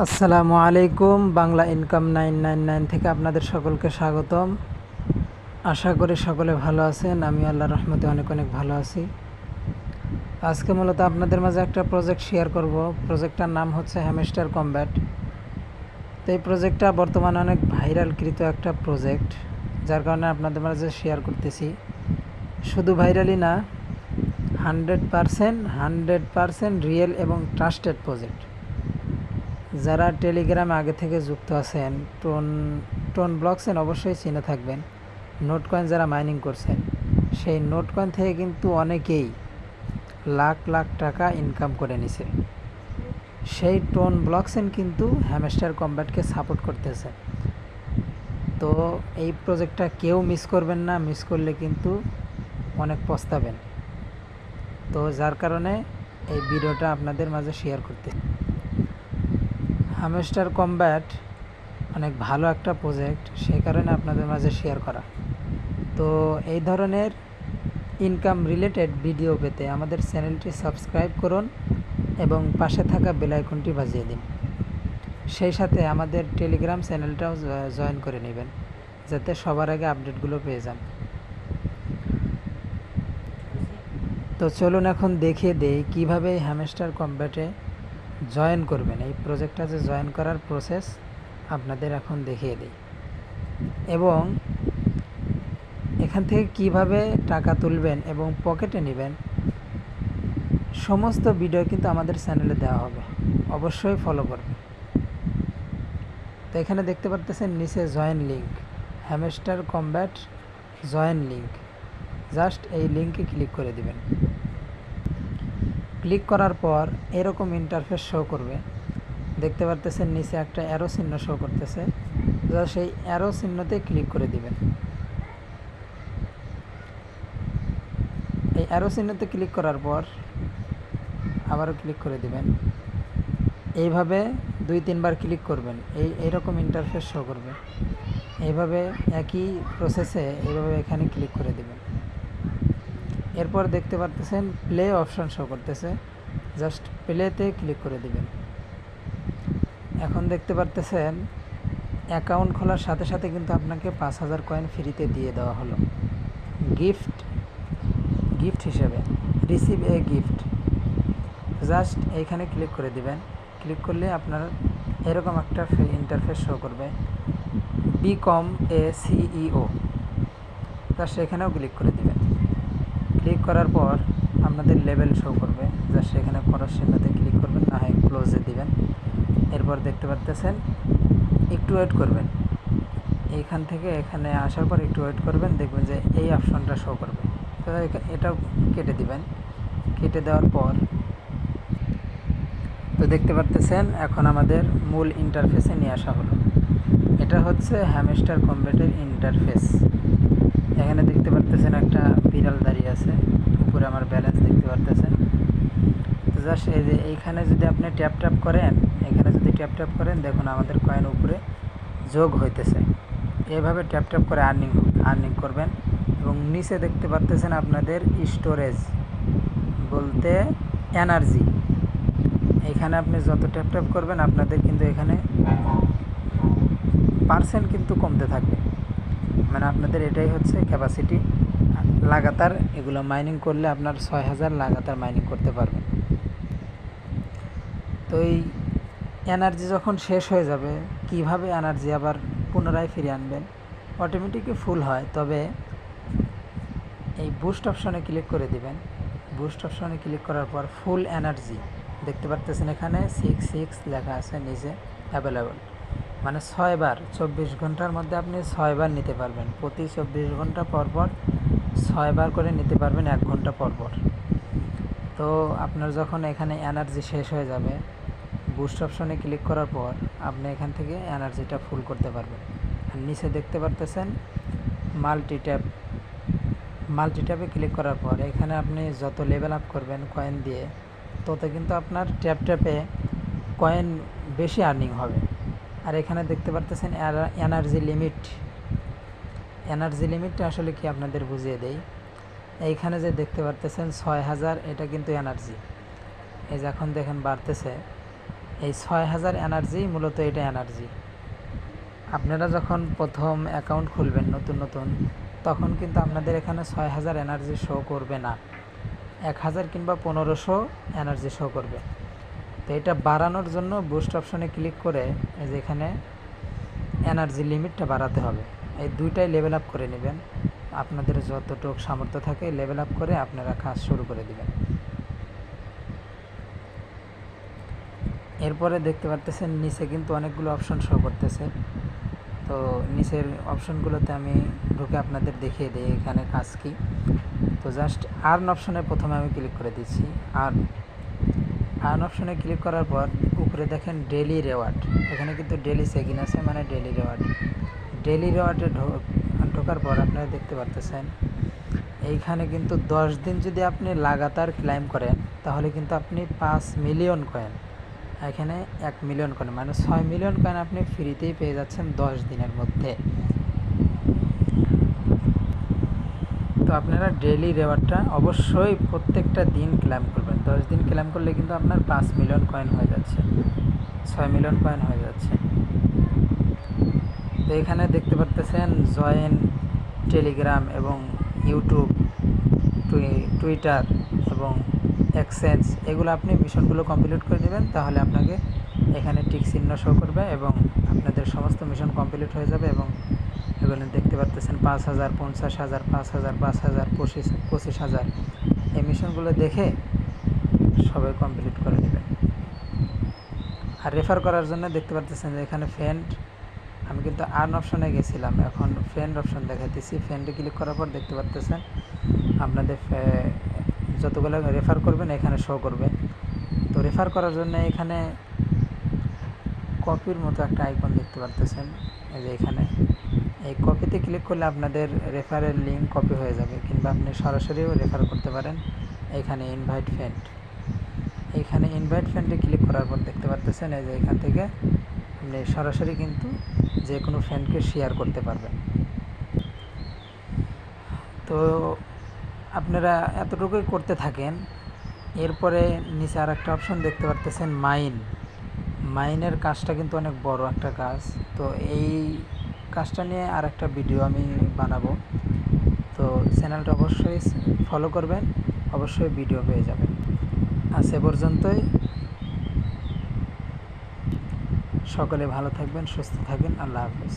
আসসালামু আলাইকুম। বাংলা ইনকাম 999 থেকে আপনাদের সকলকে স্বাগতম। আশা করি সকলে ভালো আছেন। আমি আল্লাহর রহমতে অনেক অনেক ভালো আছি। আজকে মূলত আপনাদের মাঝে একটা প্রজেক্ট শেয়ার করব। প্রজেক্টটার নাম হচ্ছে হ্যামস্টার কমব্যাট। তো এই প্রজেক্টটা বর্তমানে অনেক ভাইরালকৃত একটা প্রজেক্ট, যার কারণে আপনাদের মাঝে শেয়ার করতেছি। শুধু ভাইরালই না, 100% রিয়েল এবং ট্রাস্টেড প্রজেক্ট। যারা টেলিগ্রামে আগে থেকে যুক্ত আছেন, টোন ব্লকচেন অবশ্যই চিনে থাকবেন। নোট কয়েন যারা মাইনিং করছেন, সেই নোট কয়েন থেকে কিন্তু অনেকেই লাখ লাখ টাকা ইনকাম করে নিছে। সেই টোন ব্লকচেন কিন্তু হ্যামস্টার কমব্যাটকে সাপোর্ট করতেছে। তো এই প্রজেক্টটা কেউ মিস করবেন না, মিস করলে কিন্তু অনেক পস্তাবেন। তো যার কারণে এই ভিডিওটা আপনাদের মাঝে শেয়ার করতে। হ্যামস্টার কমব্যাট অনেক ভালো একটা প্রজেক্ট, সেই কারণে আপনাদের মাঝে শেয়ার করা। তো এই ধরনের ইনকাম রিলেটেড ভিডিও পেতে আমাদের চ্যানেলটি সাবস্ক্রাইব করুন এবং পাশে থাকা বেল আইকনটি বাজিয়ে দিন। সেই সাথে আমাদের টেলিগ্রাম চ্যানেলটাও জয়েন করে নেবেন, যাতে সবার আগে আপডেটগুলো পেয়ে যান। তো চলুন এখন দেখিয়ে দেই কীভাবে হ্যামস্টার কমব্যাটে জয়েন করবেন। এই প্রজেক্টটা যে জয়েন করার প্রসেস আপনাদের এখন দেখিয়ে দিই, এবং এখান থেকে কিভাবে টাকা তুলবেন এবং পকেটে নেবেন সমস্ত ভিডিও কিন্তু আমাদের চ্যানেলে দেওয়া হবে, অবশ্যই ফলো করবেন। তো এখানে দেখতে পারতেছেন নিচে join link, hamster combat join link. Just এই লিঙ্কে ক্লিক করে দিবেন। ক্লিক করার পর এরকম ইন্টারফেস শো করবে। দেখতে পারতেছেন নিচে একটা অ্যারো চিহ্ন শো করতেছে, জাস্ট সেই অ্যারো চিহ্নতে ক্লিক করে দিবেন। এই অ্যারো চিহ্নতে ক্লিক করার পর আবারও ক্লিক করে দিবেন। এইভাবে 2-3 বার ক্লিক করবেন, এইরকম ইন্টারফেস শো করবে। এইভাবে একই প্রসেসে এইভাবে এখানে ক্লিক করে দিবেন। এরপর দেখতে পারতেছেন প্লে অপশন শো করতেছে, জাস্ট প্লেতে ক্লিক করে দিবেন। এখন দেখতে পারতেছেন অ্যাকাউন্ট খোলার সাথে সাথে কিন্তু আপনাকে 5000 কয়েন ফ্রিতে দিয়ে দেওয়া হলো গিফট হিসেবে। রিসিভ এ গিফট, জাস্ট এইখানে ক্লিক করে দিবেন। ক্লিক করলে আপনার এরকম একটা ইন্টারফেস শো করবে, বিকম এ সিইও। জাস্ট এখানেও ক্লিক করে দিবেন। ক্লিক করার পর আপনাদের লেভেল শো করবে, জাস্ট এখানে ক্রস চিহ্নতে ক্লিক করবেন, না হয় ক্লোজে দিবেন। এরপর দেখতে পাচ্ছেন একটু ওয়েট করবেন। এইখান থেকে এখানে আসার পর একটু ওয়েট করবেন, দেখবেন যে এই অপশনটা শো করবে। তো এটাও কেটে দিবেন। কেটে দেওয়ার পর তো দেখতে পাচ্ছেন এখন আমাদের মূল ইন্টারফেসে নিয়ে আসা হলো। এটা হচ্ছে হ্যামস্টার কমব্যাটের ইন্টারফেস। এখানে দেখতে পাচ্ছেন একটা বিড়াল দাঁড়িয়ে আছে, উপরে আমার ব্যালেন্স দেখতে পাচ্ছেন। তো জাস্ট এই যে এইখানে যদি আপনি ট্যাপ করেন, এখানে যদি ট্যাপ করেন, দেখুন আমাদের কয়েন উপরে যোগ হইতেছে। এভাবে ট্যাপ করে আর্নিং করবেন। এবং নিচে দেখতে পাচ্ছেন আপনাদের স্টোরেজ বলতে এনার্জি। এখানে আপনি যত ট্যাপ করবেন আপনাদের কিন্তু এখানে পার্সেন্ট কিন্তু কমতে থাকবে। মানে আপনাদের এটাই হচ্ছে ক্যাপাসিটি। লাগাতার এগুলো মাইনিং করলে আপনার 6000 লাগাতার মাইনিং করতে পারবেন। তো এই এনার্জি যখন শেষ হয়ে যাবে, কিভাবে এনার্জি আবার পুনরায় ফিরিয়ে আনবেন? অটোমেটিকই ফুল হয়, তবে এই বুস্ট অপশনে ক্লিক করে দিবেন। বুস্ট অপশনে ক্লিক করার পর ফুল এনার্জি দেখতে পাচ্ছেন, এখানে 66 লেখা আছে নিচে অ্যাভেলেবল। মানে 6 বার, 24 ঘন্টার মধ্যে আপনি 6 বার নিতে পারবেন। প্রতি 24 ঘন্টা পর 6 বার করে নিতে পারবেন, 1 ঘন্টা পর। তো আপনার যখন এখানে এনার্জি শেষ হয়ে যাবে, বুস্ট অপশনে ক্লিক করার পর আপনি এখান থেকে এনার্জিটা ফুল করতে পারবেন। আর নিচে দেখতে পারতেছেন মাল্টিট্যাপে ক্লিক করার পর এখানে আপনি যত লেভেল আপ করবেন কয়েন দিয়ে, তত কিন্তু আপনার ট্যাপে কয়েন বেশি আর্নিং হবে। আর এখানে দেখতে পারতেছেন এনার্জি লিমিটটা আসলে কি আপনাদের বুঝিয়ে দেই। এইখানে যে দেখতে পারতেছেন 6000, এটা কিন্তু এনার্জি। এই যে এখন দেখেন বাড়তেছে, এই 6000 এনার্জি মূলত এটা এনার্জি। আপনারা যখন প্রথম অ্যাকাউন্ট খুলবেন নতুন নতুন, তখন কিন্তু আপনাদের এখানে 6000 এনার্জি শো করবে না, 1000 কিংবা 1500 এনার্জি শো করবে। তো এটা বাড়ানোর জন্য বুস্ট অপশনে ক্লিক করে এই যে এখানে এনার্জি লিমিটটা বাড়াতে হবে। এই দুইটাই লেভেল আপ করে নেবেন। আপনাদের যতটুকু সামর্থ্য থাকে লেভেল আপ করে আপনারা কাজ শুরু করে দিবেন। এরপরে দেখতে পারতেছেন নিচে কিন্তু অনেকগুলো অপশন শো করতেছে। তো নিচের অপশনগুলোতে আমি ঢুকে আপনাদের দেখিয়ে দিই এখানে কাজ কি। তো জাস্ট আর্ন অপশনে প্রথমে আমি ক্লিক করে দিচ্ছি। আর্ন অপশনে ক্লিক করার পর উপরে দেখেন ডেলি রেওয়ার্ড, এখানে কিন্তু ডেলি চেক ইন আছে, মানে ডেলি রেওয়ার্ড। ডেলি রেওয়ার্ডে ঢোকার পর আপনারা দেখতে পারতেছেন এইখানে কিন্তু 10 দিন যদি আপনি লাগাতার ক্লাইম করেন তাহলে কিন্তু আপনি 5 মিলিয়ন কয়েন, এখানে 1 মিলিয়ন কয়েন মানে 6 মিলিয়ন কয়েন আপনি ফ্রিতেই পেয়ে যাচ্ছেন 10 দিনের মধ্যে। তো আপনারা ডেলি রেওয়ার্ডটা অবশ্যই প্রত্যেকটা দিন ক্লেম করবেন। 10 দিন ক্লেম করলে কিন্তু আপনার 5 মিলিয়ন কয়েন হয়ে যাচ্ছে, 6 মিলিয়ন কয়েন হয়ে যাচ্ছে। তো এখানে দেখতে পারতেছেন জয়েন টেলিগ্রাম এবং ইউটিউব, টুইটার এবং এক্সচেঞ্জ, এগুলো আপনি মিশনগুলো কমপ্লিট করে দেবেন, তাহলে আপনাকে এখানে টিক চিহ্ন শো করবে এবং আপনাদের সমস্ত মিশন কমপ্লিট হয়ে যাবে। এবং এখানে দেখতে পারতেছেন 5000, 50,000, 5000, 5000, 25,000, এই মিশনগুলো দেখে সবাই কমপ্লিট করে নেবেন। আর রেফার করার জন্য দেখতে পারতেছেন যে এখানে ফ্রেন্ড, আমি কিন্তু আর্ন অপশনে গেছিলাম, এখন ফ্রেন্ড অপশন দেখাইতেছি। ফ্রেন্ডে ক্লিক করার পর দেখতে পারতেছেন আপনাদের যতগুলো রেফার করবেন এখানে শো করবে। তো রেফার করার জন্য এখানে কপির মতো একটা আইকন দেখতে পারতেছেন, এই যে এখানে এই কপিতে ক্লিক করলে আপনাদের রেফারের লিঙ্ক কপি হয়ে যাবে, কিংবা আপনি সরাসরিও রেফার করতে পারেন। এখানে ইনভাইট ফ্রেন্ড, এইখানে ইনভাইট ফ্রেন্ডে ক্লিক করার পর দেখতে পারতেছেন এই যে এখান থেকে আপনি সরাসরি কিন্তু যে কোনো ফ্রেন্ডকে শেয়ার করতে পারবেন। তো আপনারা এতটুকুই করতে থাকেন। এরপরে নিচে আর একটা অপশন দেখতে পারতেছেন মাইনের কাজটা কিন্তু অনেক বড় একটা কাজ। তো এই কাজটা নিয়ে আর একটা ভিডিও আমি বানাবো, তো চ্যানেলটা অবশ্যই ফলো করবেন, অবশ্যই ভিডিও পেয়ে যাবেন। আজ এ পর্যন্তই, সকলে ভালো থাকবেন, সুস্থ থাকবেন, আল্লাহ হাফেজ।